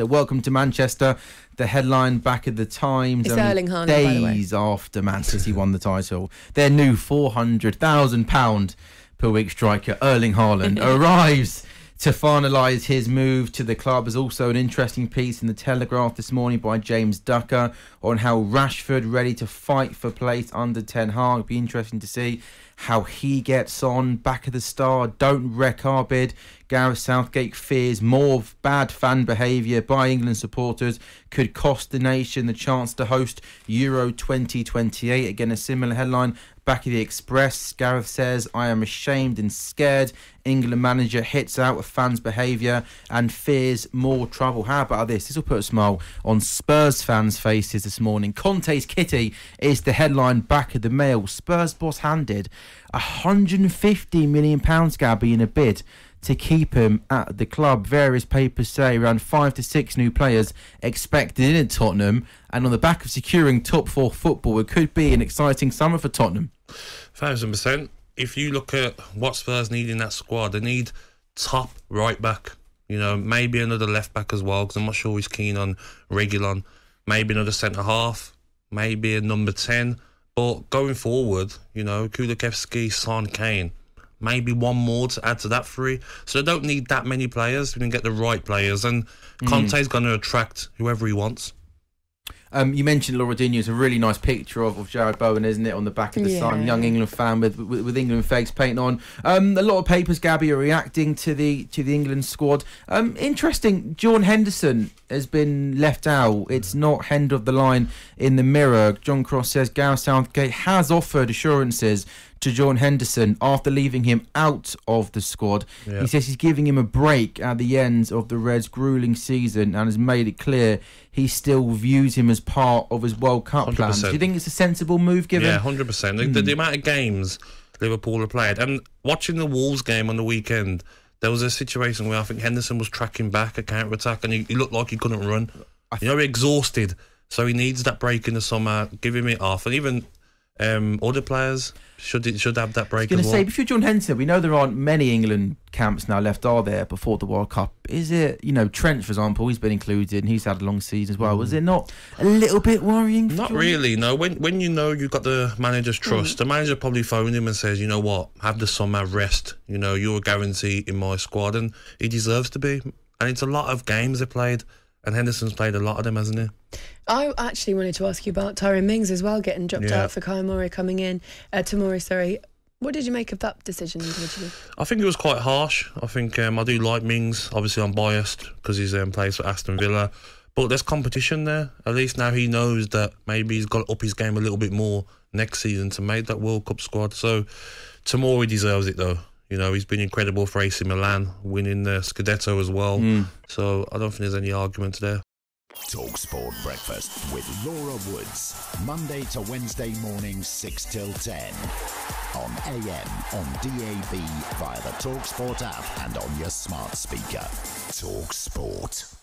Manchester. Welcome to Manchester. The headline back at the Times. It's Erling Haaland, days after Man City won the title. Their new £400,000 per week striker, Erling Haaland, arrives to finalise his move to the club. There's also an interesting piece in the Telegraph this morning by James Ducker on how Rashford ready to fight for place under Ten Hag. It'll be interesting to see how he gets on. Back of the Star, don't wreck our bid. Gareth Southgate fears more bad fan behaviour by England supporters could cost the nation the chance to host Euro 2028. Again, a similar headline. Back of the Express, Gareth says, I am ashamed and scared. England manager hits out with fans' behaviour and fears more trouble. How about this? This will put a smile on Spurs fans' faces this morning. Conte's kitty is the headline back of the Mail. Spurs boss handed £150 million, Gabby, in a bid to keep him at the club. Various papers say around 5 to 6 new players expected in at Tottenham, and on the back of securing top 4 football, it could be an exciting summer for Tottenham. 1,000%. If you look at what Spurs need in that squad, they need top right back. You know, maybe another left back as well, because I'm not sure he's keen on Reguilon. Maybe another centre half, maybe a number 10. But going forward, you know, Kulusevski, Son, Kane, maybe one more to add to that 3. So they don't need that many players. We can get the right players, and Conte's going to attract whoever he wants. You mentioned Ronaldinho. It's a really nice picture of Jared Bowen, isn't it, on the back of the Sun? Young England fan with England face paint on. A lot of papers, Gabby, are reacting to the England squad. Interesting. Jordan Henderson has been left out. It's not end of the line in the Mirror. John Cross says Gareth Southgate has offered assurances to Jordan Henderson after leaving him out of the squad. He says he's giving him a break at the end of the Reds' gruelling season and has made it clear he still views him as part of his World Cup 100%. plans. Do you think it's a sensible move given? Yeah, 100%. The amount of games Liverpool have played, and watching the Wolves game on the weekend, there was a situation where I think Henderson was tracking back a counter-attack and he looked like he couldn't run. Exhausted. So he needs that break in the summer, giving it off. And even other players should have that break as well. I was going to say, if you're Jordan Henderson, we know there aren't many England camps now left, are there, before the World Cup? Is it, Trent, for example, he's been included and he's had a long season as well. Was it not a little bit worrying? Not really, no. When you know you've got the manager's trust, the manager probably phoned him and says, you know what, have the summer, rest. You're a guarantee in my squad, and he deserves to be. And it's a lot of games they played, and Henderson's played a lot of them, hasn't he? I actually wanted to ask you about Tyrone Mings as well, getting dropped out for Tomori coming in. Tomori. What did you make of that decision individually? I think it was quite harsh. I think I do like Mings. Obviously, I'm biased because he's plays for Aston Villa. But there's competition there. At least now he knows that maybe he's got to up his game a little bit more next season to make that World Cup squad. So Tomori deserves it, though. He's been incredible for AC Milan, winning the Scudetto as well. So I don't think there's any argument there. talkSPORT Breakfast with Laura Woods. Monday to Wednesday mornings 6 till 10. On AM, on DAB, via the talkSPORT app and on your smart speaker. talkSPORT.